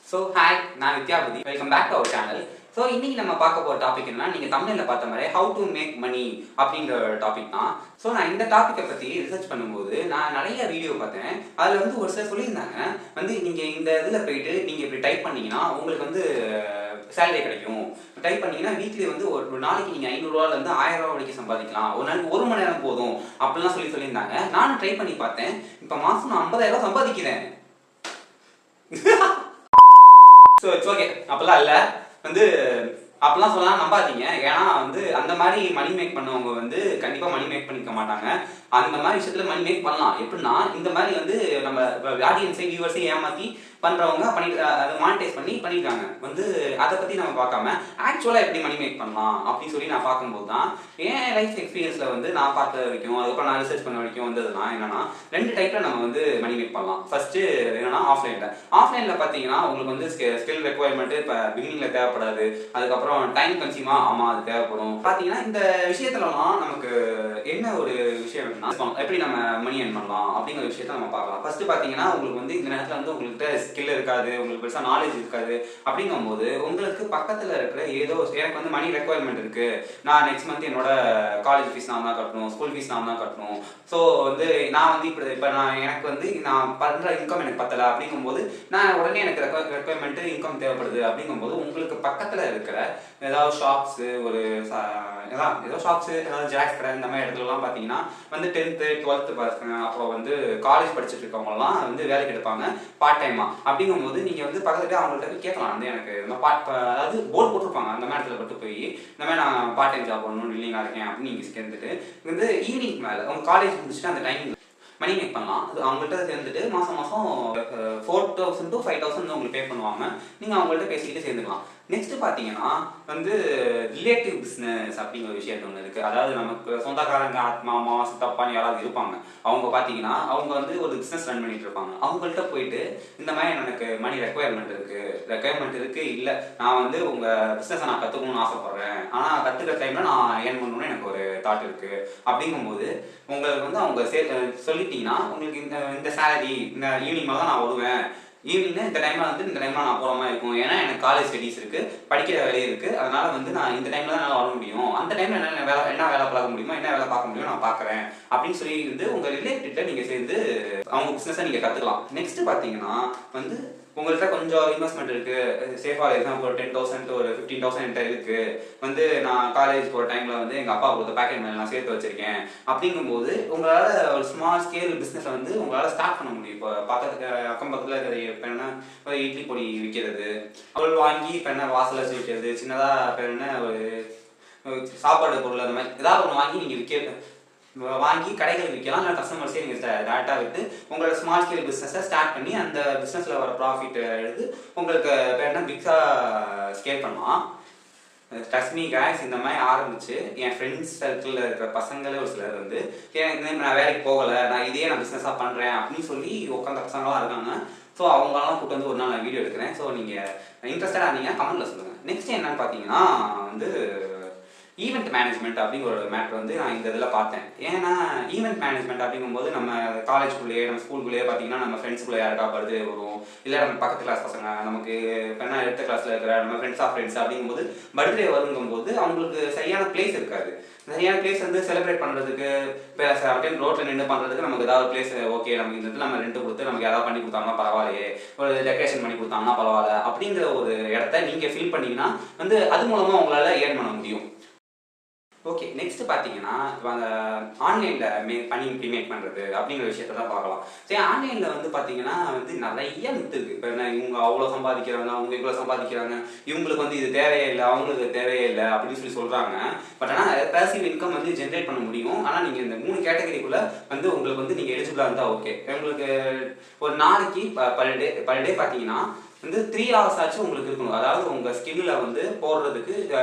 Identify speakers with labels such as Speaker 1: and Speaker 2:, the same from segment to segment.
Speaker 1: So hi, நான் Vidyapati. Welcome back to our channel. So இன்னைக்கு நம்ம பார்க்க போகிற டாபிக் என்னன்னா, நீங்கள் தமிழில் பார்த்த மாதிரி ஹவு டு மேக் மணி அப்படிங்கிற டாபிக் தான். ஸோ நான் இந்த டாப்பிக்கை பற்றி ரிசர்ச் பண்ணும்போது நான் நிறைய வீடியோ பார்த்தேன். அதில் வந்து ஒரு சிலர் சொல்லியிருந்தாங்க, நீங்கள் இந்த இதில் போயிட்டு நீங்கள் இப்படி டைப் பண்ணீங்கன்னா உங்களுக்கு சேலரி கிடைக்கும். டைப் பண்ணீங்கன்னா வீக்லி ஒரு நாளைக்கு நீங்கள் 500 1000 வரைக்கும் சம்பாதிக்கலாம். ஒரு நாளைக்கு 1 மணி நேரம் போதும் அப்படிலாம் சொல்லியிருந்தாங்க. நானும் ட்ரை பண்ணி பார்த்தேன். இப்போ மாதம் நான் 50,000 சம்பாதிக்கிறேன். ஸோ இட்ஸ் ஓகே, அப்பெல்லாம் இல்லை அப்பெல்லாம் சொல்லலாம் நம்பாதீங்க. ஏன்னா அந்த மாதிரி மணி மேக் பண்ணவங்க கண்டிப்பாக மணி மேக் பண்ணிக்க மாட்டாங்க. அந்த மாதிரி விஷயத்தில் மணி மேக் பண்ணலாம். எப்படின்னா இந்த மாதிரி நம்ம ஆடியன்ஸை வியூவர்ஸை ஏமாற்றி பண்ணுறவங்க அதை மானிட்டைஸ் பண்ணியிருக்காங்க. அதை பற்றி நம்ம பார்க்காம ஆக்சுவலாக எப்படி மணி மேக் பண்ணலாம் அப்படின்னு சொல்லி நான் பார்க்கும்போது தான் என் லைஃப் எக்ஸ்பீரியன்ஸில் நான் பார்த்த வரைக்கும், அதுக்கப்புறம் நான் ரிசர்ச் பண்ண வரைக்கும் வந்ததுன்னா என்னன்னா, 2 டைப்பில் நம்ம மணி மேக் பண்ணலாம். ஃபர்ஸ்ட்டு என்னன்னா ஆஃப்லைனில் பார்த்தீங்கன்னா உங்களுக்கு ஸ்கில் ரெக்குவயர்மெண்ட்டு இப்போ பிகினிங்கில் தேவைப்படாது. அதுக்கப்புறம் டைம் கன்சியூமாக ஆமாம் அது தேவைப்படும். பார்த்தீங்கன்னா இந்த விஷயத்துலலாம் நமக்கு என்ன ஒரு விஷயம் எப்படி நம்ம மணி ஏர்ன் பண்ணலாம் அப்படிங்கிற விஷயத்த நம்ம பார்க்கலாம். ஃபர்ஸ்ட் பார்த்தீங்கன்னா உங்களுக்கு இந்த நேரத்தில் உங்கள்கிட்ட ஸ்கில் இருக்காது, உங்களுக்கு பெருசாக நாலேஜ் இருக்காது. அப்படிங்கும்போது உங்களுக்கு பக்கத்தில் இருக்கிற ஏதோ எனக்கு மணி ரெக்குவயர்மெண்ட் இருக்கு, நான் நெக்ஸ்ட் மந்த் என்னோட காலேஜ் ஃபீஸ் நான் தான் கட்டணும், ஸ்கூல் ஃபீஸ் நான் தான் கட்டணும். ஸோ நான் இப்போ நான் எனக்கு நான் பண்ணுற இன்கம் எனக்கு பத்தலை. அப்படிங்கும்போது நான் உடனே எனக்கு ரெக்குவயர்மெண்ட் இன்கம் தேவைப்படுது. அப்படிங்கும்போது உங்களுக்கு பக்கத்தில் இருக்கிற ஏதாவது ஷாப்ஸு ஏதோ ஷாப்ஸு ஏதாவது ஜாக்ஸ் கடை இந்த மாதிரி இடத்துலலாம் பார்த்தீங்கன்னா 10th 12th பசங்க அப்புறம் காலேஜ் படிச்சுட்டு இருக்கவங்கலாம் வேலைக்கு எடுப்பாங்க பார்ட் டைமாக. அப்படிங்கும்போது நீங்கள் பக்கத்துலேயே அவங்கள்ட்ட போய் கேட்கலாம். எனக்கு அதாவது போர்டு போட்டிருப்பாங்க அந்த மாதிரி இடத்துல பட்டு போய் இந்த மாதிரி நான் பார்ட் டைம் ஜாப் பண்ணணும் இல்லைங்களா இருக்கேன் அப்படின்னு நீங்கள் சேர்ந்துட்டு ஈவினிங் மேலே அவங்க காலேஜ் முடிச்சுட்டு அந்த டைமிங் மணி மேக் பண்ணலாம். அது அவங்கள்ட்ட சேர்ந்துட்டு மாதம் 4,000 to 5,000 உங்களுக்கு பே பண்ணுவாங்க. நீங்கள் அவங்கள்ட்ட பேசிக்கிட்டு சேர்ந்துக்கலாம். நெக்ஸ்ட் பார்த்தீங்கன்னா ரிலேட்டிவ் பிஸ்னஸ் அப்படிங்கிற விஷயம் ஒன்று இருக்குது. அதாவது நமக்கு சொந்தக்காரங்க மாமா சித்தப்பான்னு யாராவது இருப்பாங்க. அவங்க பார்த்தீங்கன்னா அவங்க ஒரு பிஸ்னஸ் ரன் பண்ணிட்டு இருப்பாங்க. அவங்கள்ட்ட போயிட்டு இந்த மாதிரி எனக்கு மணி ரெக்குவயர்மெண்ட் இருக்குது இல்லை நான் உங்கள் பிஸ்னஸை நான் கற்றுக்கணும்னு ஆசைப்பட்றேன், ஆனால் கற்றுக்கிற டைமில் நான் ஏர்ன் பண்ணணும்னு எனக்கு ஒரு தாட் இருக்குது. அப்படிங்கும்போது உங்களுக்கு அவங்க சொல்லிட்டீங்கன்னா உங்களுக்கு இந்த சேலரி இந்த ஈவினிங் மேலே தான் நான் வருவேன், ஈவினிங் இந்த டைமில் நான் போகிற மாதிரி இருக்கும், ஏன்னா எனக்கு காலேஜ் ஸ்டடீஸ் இருக்குது, படிக்கிற வேலை இருக்குது, அதனால் நான் இந்த டைமில் தான் என்னால் வர முடியும், அந்த டைமில் என்ன வேலை பார்க்க முடியுமோ என்ன வேலை பார்க்க முடியுமோ நான் பார்க்குறேன் அப்படின்னு சொல்லி உங்கள் ரிலேட்டிவ்கிட்ட நீங்கள் சேர்ந்து அவங்க பிஸ்னஸை நீங்கள் கற்றுக்கலாம். நெக்ஸ்ட்டு பார்த்தீங்கன்னா உங்கள்கிட்ட கொஞ்சம் இன்வெஸ்ட்மெண்ட் இருக்குது. சேஃபாக எக்ஸாம்பிள் ஒரு 10,000 to ஒரு 15,000 என்கிட்ட இருக்குது. நான் காலேஜ் போகிற டைமில் எங்கள் அப்பா கொடுத்த பேக்கெட் மேலே நான் சேர்த்து வச்சுருக்கேன். அப்படிங்கும்போது உங்களால் ஒரு ஸ்மால் ஸ்கேல் பிஸ்னஸை உங்களால் ஸ்டார்ட் பண்ண முடியும். இப்போ பக்கத்துக்கு அக்கம் பக்கத்தில் இருக்கிற இப்போ என்ன ஒரு இட்லி பொடி விற்கிறது, அவள் வாங்கி இப்போ என்ன வாசலை வச்சு விற்கிறது, சின்னதாக இப்போ என்ன ஒரு சாப்பாடு பொருள் அந்த மாதிரி ஏதாவது ஒன்று வாங்கி நீங்கள் வாங்கி கடைகள் விற்கலாம். இல்லை கஸ்டமர்ஸே நீங்கள் டேரெக்டாக விட்டு உங்களோட ஸ்மால் ஸ்கேல் பிஸ்னஸை ஸ்டார்ட் பண்ணி அந்த பிஸ்னஸில் வர ப்ராஃபிட் எடுத்து உங்களுக்கு என்ன பிக்ஸாக ஸ்கேல் பண்ணலாம். டஸ்மி கேஸ் இந்த மாதிரி ஆரம்பிச்சு என் ஃப்ரெண்ட்ஸ் சர்க்கிளில் இருக்கிற பசங்களே ஒரு சிலர் நான் வேலைக்கு போகலை, நான் இதே நான் பிஸ்னஸாக பண்ணுறேன் அப்படின்னு சொல்லி உட்காந்த பசங்களாம் இருக்காங்க. ஸோ அவங்களாம் கூப்பிட்டு ஒரு நாள் நான் வீடியோ எடுக்கிறேன். ஸோ நீங்கள் இன்ட்ரெஸ்டடாக இருந்தீங்கன்னா கமெண்ட்டில் சொல்லுங்கள். நெக்ஸ்ட் என்னன்னு பார்த்தீங்கன்னா ஈவெண்ட் மேனேஜ்மெண்ட் அப்படிங்கிற ஒரு மேட்ரு நான் இந்த இதில் பார்த்தேன். ஏன்னா ஈவெண்ட் மேனேஜ்மெண்ட் அப்படிங்கும்போது நம்ம காலேஜ்குள்ளேயே நம்ம ஸ்கூலுக்குள்ளேயே பார்த்தீங்கன்னா நம்ம ஃப்ரெண்ட்ஸ்குள்ளே யாருக்கா பர்த்டே வரும், இல்லை நம்ம பக்கத்து கிளாஸ் பசங்க நமக்கு இப்போ எடுத்த கிளாஸில் இருக்கிற நம்ம ஃப்ரெண்ட்ஸ் ஆஃப் ஃப்ரெண்ட்ஸ் அப்படிங்கும்போது பர்த்டே வருங்கும்போது அவங்களுக்கு சரியான பிளேஸ் இருக்காது. சரியான பிளேஸ் செலிப்ரேட் பண்ணுறதுக்கு இப்போ ரோட்டில் நின்று பண்ணுறதுக்கு நமக்கு ஏதாவது பிளேஸ் ஓகே நமக்கு இந்த நம்ம ரெண்ட் கொடுத்து நமக்கு ஏதாவது பண்ணி கொடுத்தாங்கன்னா பரவாயில்லையே, ஒரு டெக்கரேஷன் பண்ணி கொடுத்தாங்கன்னா பரவாயில்ல அப்படிங்கிற ஒரு இடத்த நீங்கள் ஃபீல் பண்ணிங்கன்னா அது மூலமாக உங்களால் ஏர்ன் பண்ண முடியும். ஓகே, நெக்ஸ்ட் பார்த்தீங்கன்னா இப்போ அந்த ஆன்லைனில் பண்ணி இப்படி மேக் பண்ணுறது அப்படிங்கிற விஷயத்த தான் பார்க்கலாம். சரி, ஆன்லைனில் பார்த்தீங்கன்னா நிறைய மித்து இருக்குது. இப்போ என்ன இவங்க அவ்வளோ சம்பாதிக்கிறாங்க, அவங்க இவ்வளோ சம்பாதிக்கிறாங்க, இவங்களுக்கு இது தேவையே இல்லை, அவங்களுக்கு தேவையே இல்லை அப்படின்னு சொல்கிறாங்க. பட் ஆனால் பேசிவ் இன்கம் ஜென்ரேட் பண்ண முடியும். ஆனால் நீங்கள் இந்த 3 கேட்டகரிக்குள்ளே உங்களுக்கு நீங்கள் எலிஜிபிளாக இருந்தால் ஓகே. உங்களுக்கு ஒரு நாளைக்கு பர் டே பார்த்தீங்கன்னா 3 hours ஆச்சு உங்களுக்கு இருக்கணும். அதாவது உங்கள் ஸ்கில்லில் போடுறதுக்கு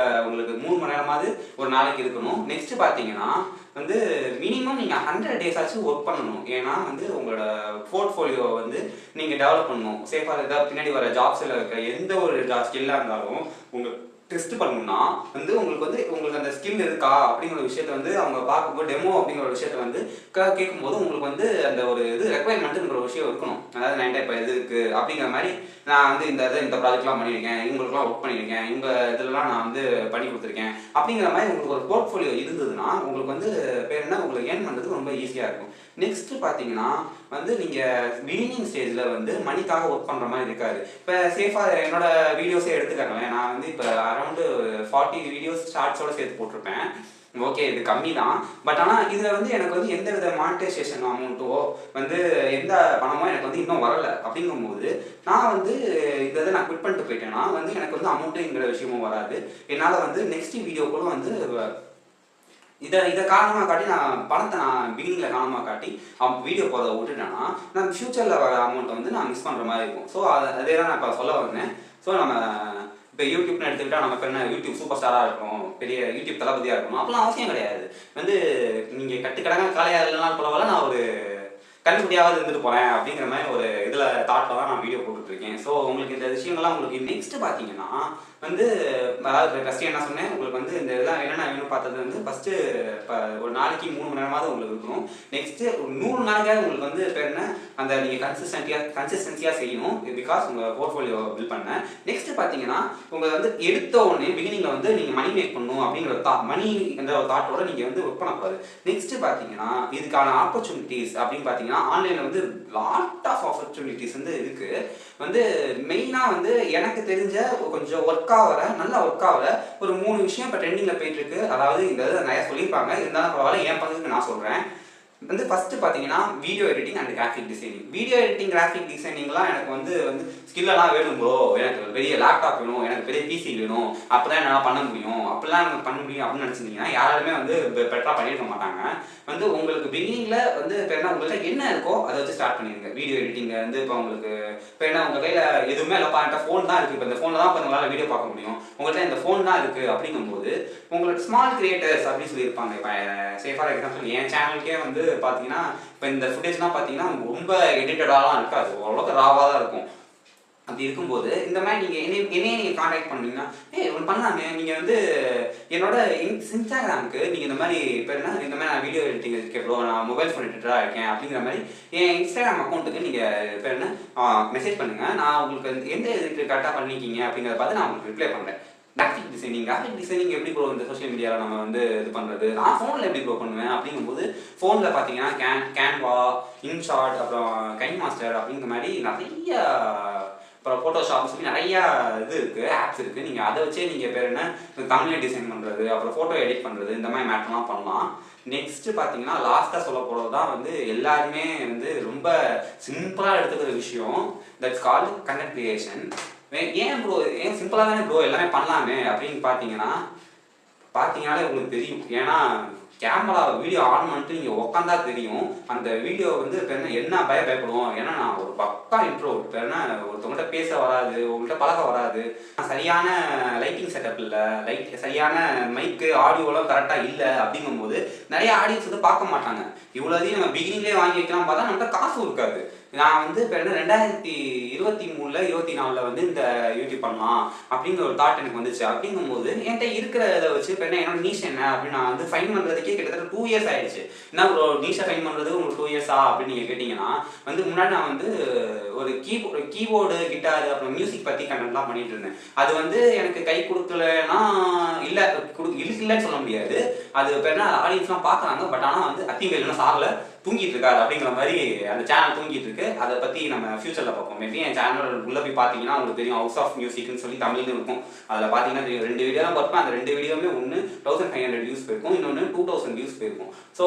Speaker 1: உங்களுக்கு 3 மணி நேரமாவது ஒரு நாளைக்கு இருக்கணும். நெக்ஸ்ட் பார்த்தீங்கன்னா மினிமம் நீங்கள் 100 days ஆச்சு ஒர்க் பண்ணணும். ஏன்னா உங்களோட போர்ட்ஃபோலியோவை நீங்கள் டெவலப் பண்ணணும். சேஃபாக ஏதாவது பின்னாடி வர ஜாப்ஸில் இருக்க எந்த ஒரு ஸ்கில்லாக இருந்தாலும் டெஸ்ட் பண்ணணும்னா வந்து உங்களுக்கு அந்த ஸ்கில் இருக்கா அப்படிங்கிற விஷயத்த வந்து அவங்க பார்க்கும்போது டெமோ அப்படிங்கிற ஒரு விஷயத்த வந்து கேட்கும்போது உங்களுக்கு வந்து அந்த ஒரு இது ரெக்குவயர்மெண்ட்டுங்கிற ஒரு விஷயம் இருக்கணும். அதாவது நான் இப்போ இது இருக்கு அப்படிங்கிற மாதிரி நான் வந்து இந்த ப்ராஜெக்ட்லாம் பண்ணியிருக்கேன், இவங்களுக்குலாம் ஒர்க் பண்ணியிருக்கேன், இவங்க இதெல்லாம் நான் வந்து பண்ணி கொடுத்துருக்கேன் அப்படிங்கிற மாதிரி உங்களுக்கு ஒரு போர்ட்ஃபோலியோ இருந்ததுன்னா உங்களுக்கு வந்து பேர் என்ன உங்களுக்கு ஏர்ன் பண்ணுறதுக்கு ரொம்ப ஈஸியாக இருக்கும். நெக்ஸ்ட் பார்த்தீங்கன்னா வந்து நீங்கள் பிகினிங் ஸ்டேஜில் வந்து மணிக்காக ஒர்க் பண்ணுற மாதிரி இருக்காது. இப்போ சேஃபாக என்னோட வீடியோஸே எடுத்துக்காங்களேன். நான் வந்து இப்போ அரௌண்டு 40 வீடியோஸ் ஷார்ட்ஸோட சேர்த்து போட்டிருப்பேன். ஓகே, இது கம்மி தான். பட் ஆனால் இதில் வந்து எனக்கு வந்து எந்த வித மானிட்டைசேஷன் அமௌண்ட்டோ வந்து எந்த பணமோ எனக்கு வந்து இன்னும் வரலை. அப்படிங்கும்போது நான் வந்து இதை நான் குவிட் பண்ணிட்டு போயிட்டேன்னா வந்து எனக்கு வந்து அமௌண்ட்டுங்கிற விஷயமும் வராது. என்னால் வந்து நெக்ஸ்ட் வீடியோ கூட வந்து இதை காரணமாக காட்டி நான் பணத்தை நான் பிகினிங்கில் காரணமாக காட்டி வீடியோ போகிறத விட்டுட்டேன்னா நான் ஃப்யூச்சரில் வர அமௌண்ட்டை வந்து நான் மிஸ் பண்ணுற மாதிரி இருக்கும். ஸோ அதே தான் நான் இப்போ சொல்ல வந்தேன். ஸோ நம்ம இப்போ யூடியூப்னு எடுத்துக்கிட்டா நம்ம இப்போ என்ன யூடியூப் சூப்பர் ஸ்டாராக இருக்கணும், பெரிய யூடியூப் தளபதியாக இருக்கணும் அப்படிலாம் அவசியம் கிடையாது. வந்து நீங்கள் கட்டுக்கடங்க காலையாக இல்லைனாலும் பரவாயில்ல, நான் ஒரு கண்டுபிடியாவது இருந்துட்டு போகிறேன் அப்படிங்கிற மாதிரி ஒரு இதில் தாட்டில் தான் நான் வீடியோ போட்டுட்ருக்கேன். ஸோ உங்களுக்கு இந்த விஷயங்கள்லாம் உங்களுக்கு நெக்ஸ்ட்டு பார்த்தீங்கன்னா வந்து அதாவது ஃபஸ்ட்டு என்ன சொன்னேன், உங்களுக்கு வந்து இந்த இதெல்லாம் என்னென்ன வேணும் பார்த்தது வந்து ஃபஸ்ட்டு இப்போ ஒரு நாளைக்கு 3 மணி நேரமாவது உங்களுக்கு இருக்கணும். நெக்ஸ்ட்டு ஒரு 100 நாளைக்காக உங்களுக்கு வந்து இப்போ என்ன அந்த நீங்கள் கன்சிஸ்டன்சியாக செய்யணும். பிகாஸ் உங்கள் போர்ட்ஃபோலியோ பில்ட் பண்ண. நெக்ஸ்ட்டு பார்த்தீங்கன்னா உங்களை வந்து எடுத்த உடனே பிகினிங்கில் வந்து நீங்கள் மணி மேக் பண்ணணும் அப்படிங்கிற மணி என்ற ஒரு தாட்டோட நீங்கள் வந்து ஒர்க் பண்ணக்கூடாது. நெக்ஸ்ட்டு பார்த்தீங்கன்னா இதுக்கான ஆப்பர்ச்சுனிட்டிஸ் அப்படின்னு பார்த்தீங்கன்னா ஆன்லைனில் வந்து லாட் ஆஃப் ஆப்பர்ச்சுனிட்டிஸ் வந்து இருக்குது. வந்து மெயினாக வந்து எனக்கு தெரிஞ்ச கொஞ்சம் நல்லா ஒர்க் ஆகிற ஒரு 3 விஷயம் இப்போ ட்ரெண்டிங்கில் போயிட்டு இருக்கு. அதாவது இந்த இதை நிறையா சொல்லியிருப்பாங்க, இருந்தாலும் பரவாயில்ல என் பங்குக்கு நான் சொல்கிறேன். வந்து ஃபஸ்ட்டு பார்த்தீங்கன்னா video editing and graphic designing. Video editing graphic டிசைனிங்லாம் எனக்கு வந்து ஸ்கில்லெல்லாம் வேணும் ப்ரோ, எனக்கு பெரிய லேப்டாப் வேணும், எனக்கு பெரிய பிசி வேணும், அப்போ தான் என்னால் பண்ண முடியும், அப்படிலாம் எனக்கு பண்ண முடியும் அப்படின்னு நினச்சிருந்தீங்கன்னா யாராலுமே வந்து பெட்டராக பண்ணியிருக்க மாட்டாங்க. வந்து உங்களுக்கு பிகினிங்கில் வந்து இப்போ என்ன உங்கள்கிட்ட என்ன இருக்கோ அதை வச்சு ஸ்டார்ட் பண்ணிடுங்க. வீடியோ எடிட்டிங்கை வந்து இப்போ உங்களுக்கு இப்போ என்ன உங்கள் கையில் எதுவுமே இல்லைப்பா, என்கிட்ட ஃபோன் தான் இருக்குது, இப்போ இந்த ஃபோனில் தான் இப்போ உங்களால் வீடியோ பார்க்க முடியும், உங்கள்கிட்ட இந்த ஃபோன் தான் இருக்குது அப்படிங்கும்போது உங்களுக்கு ஸ்மால் கிரியேட்டர்ஸ் அப்படின்னு சொல்லியிருப்பாங்க. இப்போ ஃபார் எக்ஸாம்பிள் என் சேனலுக்கே வந்து பார்த்தீங்கன்னா இப்போ இந்த ஃபுட்டேஜ்லாம் பார்த்தீங்கன்னா ரொம்ப எடிட்டடாலாம் இருக்காது, ஓரளவுக்கு ராவாக தான் இருக்கும். அப்படி இருக்கும்போது இந்த மாதிரி நீங்கள் நீங்கள் கான்டாக்ட் பண்ணீங்கன்னா ஒன்று பண்ணாங்க. நீங்கள் வந்து என்னோட இன்ஸ்டாகிராமுக்கு நீங்கள் இந்த மாதிரி இப்போ என்ன இந்த மாதிரி நான் வீடியோ எடிட்டிங் இருக்கேன் ப்ரோ, நான் மொபைல் ஃபோன் எடிட்டராக இருக்கேன் அப்படிங்கிற மாதிரி என் இன்ஸ்டாகிராம் அக்கௌண்ட்டுக்கு நீங்கள் இப்போ என்ன மெசேஜ் பண்ணுங்கள். நான் உங்களுக்கு எந்த எடிட்டர் கரெக்டாக பண்ணிக்கிங்க அப்படிங்கிறத பார்த்து நான் உங்களுக்கு ரிப்ளை பண்ணுறேன். கிராஃபிக் டிசைனிங் எப்படி ப்ரோ இந்த சோஷியல் மீடியாவில் நம்ம வந்து இது பண்ணுறது, நான் ஃபோனில் எப்படி ப்ரோ பண்ணுவேன் அப்படிங்கும்போது ஃபோனில் பார்த்தீங்கன்னா கேன்வா, இன்ஷாட், அப்புறம் கைன் மாஸ்டர் அப்படிங்கிற மாதிரி நிறைய, அப்புறம் ஃபோட்டோஷாப்னு சொல்லி நிறையா இது இருக்குது, ஆப்ஸ் இருக்குது. நீங்கள் அதை வச்சே நீங்கள் பேர் என்ன தமிழில் டிசைன் பண்ணுறது, அப்புறம் ஃபோட்டோ எடிட் பண்ணுறது, இந்த மாதிரி மேட்டர்லாம் பண்ணலாம். நெக்ஸ்ட்டு பார்த்தீங்கன்னா லாஸ்ட்டாக சொல்ல போகிறது தான் வந்து எல்லாருமே வந்து ரொம்ப சிம்பிளாக எடுத்துக்கிற விஷயம், தட்ஸ் கால்டு கண்டென்ட் கிரியேஷன். ஏன் ப்ரோ ஏன் சிம்பிளாக தானே ப்ரோ எல்லாமே பண்ணலாமே அப்படின்னு பார்த்தீங்கன்னாலே உங்களுக்கு தெரியும். ஏன்னா கேமரா வீடியோ ஆன் பண்ணிட்டு நீங்கள் உட்காந்தா தெரியும் அந்த வீடியோ வந்து இப்போ என்ன பயப்படுவோம். ஏன்னா நான் ஒரு பக்கா இன்ட்ரோவர்ட். இப்போ என்ன ஒருத்தவங்கள்ட்ட பேச வராது, உங்கள்கிட்ட பழக வராது, சரியான லைட்டிங் செட்டப் இல்லை, சரியான மைக்கு ஆடியோலாம் கரெக்டாக இல்லை அப்படிங்கும்போது நிறைய ஆடியன்ஸ் வந்து பார்க்க மாட்டாங்க. இவ்வளோதையும் நம்ம பிகினிங்லேயே வாங்கி வைக்கலாம் பார்த்தா நம்மகிட்ட காசும் இருக்காது. நான் வந்து இப்போ என்ன 2023 24 வந்து இந்த யூடியூப் பண்ணலாம் அப்படிங்கிற ஒரு தாட் எனக்கு வந்துச்சு. அப்படிங்கும்போது என்கிட்ட இருக்கிற இதை வச்சு இப்போ என்ன என்னோட நீஷ் என்ன அப்படின்னு நான் வந்து ஃபைன் பண்ணுறதுக்கே கிட்டத்தட்ட 2 இயர்ஸ் ஆயிடுச்சு. என்ன ஒரு நீஷை ஃபைன் பண்ணுறது உங்களுக்கு 2 இயர்ஸா அப்படின்னு நீங்கள் கேட்டிங்கன்னா வந்து முன்னாடி நான் வந்து ஒரு கீபோர்டு, கிட்டாரு, அப்புறம் மியூசிக் பற்றி கண்டென்ட்லாம் பண்ணிட்டு இருந்தேன். அது வந்து எனக்கு கை கொடுக்கலன்னா இல்லைன்னு சொல்ல முடியாது. அது இப்போ என்ன ஆடியன்ஸ்லாம் பார்க்குறாங்க. பட் ஆனால் வந்து அத்திங்க இல்லைன்னா சாகலை தூங்கிட்டு இருக்காரு அப்படிங்கிற மாதிரி அந்த சேனல் தூங்கிட்டு இருக்கு. அதை பற்றி நம்ம ஃபியூச்சரில் பார்ப்போம். மேபி என் சேனல் உள்ளே போய் பார்த்தீங்கன்னா உங்களுக்கு தெரியும், ஹவுஸ் ஆஃப் மியூசிக்னு சொல்லி தமிழ்னு இருக்கும். அதில் பார்த்தீங்கன்னா தெரியும் 2 வீடியோ தான் பார்ப்பேன். அந்த 2 வீடியோவுமே ஒன்று 1500 வியூஸ் போயிருக்கும், இன்னொன்று 2000 வியூஸ் போயிருக்கும். ஸோ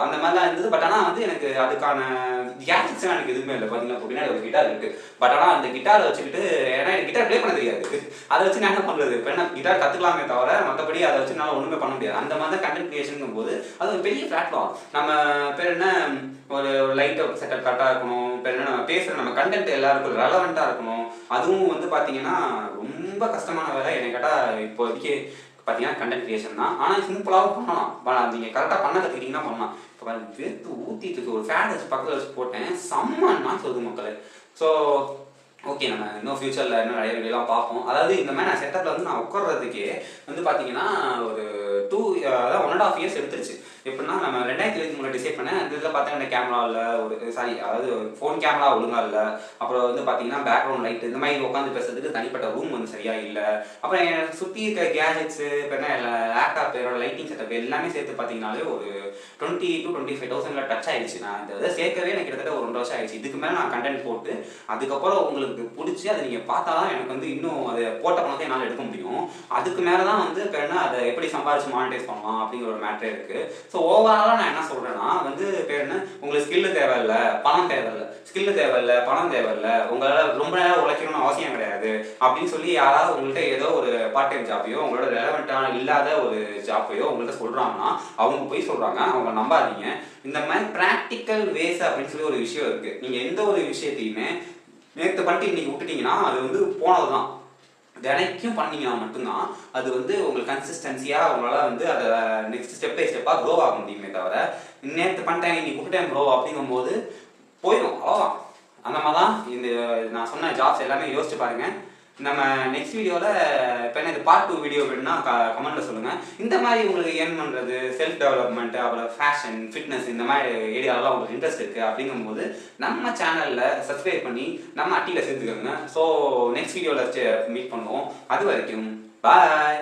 Speaker 1: அந்த மாதிரிலாம் இருந்தது. பட் ஆனால் வந்து எனக்கு அதுக்கான கேட்ஜெட்ஸ்லாம் எனக்கு எதுவுமே இல்லை. பார்த்தீங்கன்னா பின்னாடி ஒரு கிட்டார் இருக்குது. பட் ஆனால் அந்த கிட்டாரை வச்சுக்கிட்டு ஏன்னா எனக்கு கிட்டார் ப்ளே பண்ண தெரியாது, அதை வச்சு நான் என்ன பண்ணுறது. இப்போ என்ன கிட்டார் கற்றுக்கலாமே தவிர மற்றபடி அதை வச்சு நான் ஒன்றுமே பண்ண முடியாது. அந்த மாதிரி தான் கண்டென்ட் கிரியேஷனுங்கும் போது அது ஒரு பெரிய பிளாட்ஃபார்ம். நம்ம பேர் என்ன ஒரு லைட் செட்டப் கரெக்டாக இருக்கணும். இப்போ என்ன நம்ம பேசுகிற நம்ம கண்டென்ட் எல்லாருக்கும் ரெலவெண்ட்டாக இருக்கணும். அதுவும் வந்து பார்த்தீங்கன்னா ரொம்ப கஷ்டமான வேலை. என்னை கேட்டால் இப்போதைக்கு பார்த்தீங்கன்னா கண்டென்ட் கிரியேஷன் தான். ஆனால் சிம்பிளாகவும் பண்ணலாம். நீங்கள் கரெக்டாக பண்ண கற்றுக்கிட்டிங்கன்னா பண்ணலாம். இப்போ வெறுத்து ஊற்றிட்டு ஒரு ஃபேன் வச்சு பக்கத்தில் வச்சு போட்டேன், செம்மன்னா சொல்லுது மக்கள். ஸோ ஓகே, நம்ம இன்னும் ஃபியூச்சரில் இன்னும் நிறைய வீடியோலாம் பார்ப்போம். அதாவது இந்த மாதிரி நான் செட்டப்பில் வந்து நான் உட்கார்றதுக்கே வந்து பார்த்தீங்கன்னா ஒரு 2 அதாவது 1.5 இயர்ஸ் எடுத்துருச்சு. எப்படின்னா நம்ம 2023 டிசைட் பண்ணேன். அந்த இதில் பார்த்தீங்கன்னா கேமரா இல்லை, ஒரு சாரி அதாவது ஃபோன் கேமரா ஒழுங்காக இல்லை. அப்புறம் வந்து பார்த்தீங்கன்னா பேக்ரவுண்ட் லைட் இந்த மாதிரி உட்காந்து பேசுறதுக்கு தனிப்பட்ட ரூம் வந்து சரியாக இல்லை. அப்புறம் எனக்கு சுற்றி இருக்க கேஜெட்ஸு இப்போ என்ன லேப்டாப் லைட்டிங் செட்டப் எல்லாமே சேர்த்து பார்த்தீங்கன்னாலே ஒரு 20 to 25,000 டச் ஆயிடுச்சு. நான் இந்த இதை சேர்க்கவே எனக்கு கிட்டத்தட்ட ஒரு 2 வருஷம் ஆயிடுச்சு. இதுக்கு மேலே நான் கண்டென்ட் போட்டு அதுக்கப்புறம் உங்களுக்கு பிடிச்சி அதை நீங்கள் பார்த்தா தான் எனக்கு வந்து இன்னும் அதை போட்ட பணத்தை என்னால் எடுக்க முடியும். அதுக்கு மேலே தான் வந்து இப்போ என்ன அதை எப்படி சம்பாதிச்சு மானிட்டைஸ் பண்ணலாம் அப்படிங்கிற ஒரு மேட்டரே இருக்குது. ஸோ ஓவராலாக நான் என்ன சொல்கிறேன்னா வந்து பேர் என்ன, உங்களுக்கு ஸ்கில்லு தேவையில்லை, பணம் தேவையில்லை, ஸ்கில்லு தேவையில்லை, பணம் தேவையில்லை, உங்களால் ரொம்ப நேரம் உழைக்கணும்னு அவசியம் கிடையாது அப்படின்னு சொல்லி யாராவது உங்கள்கிட்ட ஏதோ ஒரு பார்ட் டைம் ஜாப்பையோ உங்களோட ரெலவெண்ட்டான இல்லாத ஒரு ஜாப்பையோ உங்கள்கிட்ட சொல்கிறாங்கன்னா அவங்க போய் சொல்கிறாங்க, அவங்க நம்பாதீங்க. இந்த மாதிரி ப்ராக்டிக்கல் வேஸ் அப்படின்னு சொல்லி ஒரு விஷயம் இருக்குது. நீங்கள் எந்த ஒரு விஷயத்தையுமே நேற்று பண்ணிட்டு இன்னைக்கு விட்டுட்டீங்கன்னா அது வந்து போனது தான். தினைக்கும் பண்ணீங்கன்னா மட்டும்தான் அது வந்து உங்களுக்கு கன்சிஸ்டன்சியாக உங்களால் வந்து அதை நெக்ஸ்ட் ஸ்டெப் பை ஸ்டெப்பாக க்ரோ ஆக முடியுமே தவிர நேற்று பண்ணிட்டேன் இன்னைக்கு விட்டுட்டேன் ப்ரோ அப்படிங்கும்போது போயிடும். அவ்வளோதான். அந்த மாதிரி தான் இந்த நான் சொன்ன ஜாப்ஸ் எல்லாமே யோசிச்சு பாருங்கள். நம்ம நெக்ஸ்ட் வீடியோவில் இப்போ என்ன இது பார்ட் 2 வீடியோ வேணும்னா கமெண்ட்டில் சொல்லுங்கள். இந்த மாதிரி உங்களுக்கு ஏர்ன் பண்ணுறது, செல்ஃப் டெவலப்மெண்ட்டு, அப்புறம் ஃபேஷன், ஃபிட்னஸ் இந்த மாதிரி ஏரியாவெலாம் உங்களுக்கு இன்ட்ரெஸ்ட் இருக்குது அப்படிங்கும்போது நம்ம சேனலில் சப்ஸ்கிரைப் பண்ணி நம்ம அட்டியில் சேர்த்துக்கோங்க. ஸோ நெக்ஸ்ட் வீடியோவில் மீட் பண்ணுவோம். அது வரைக்கும் பாய்.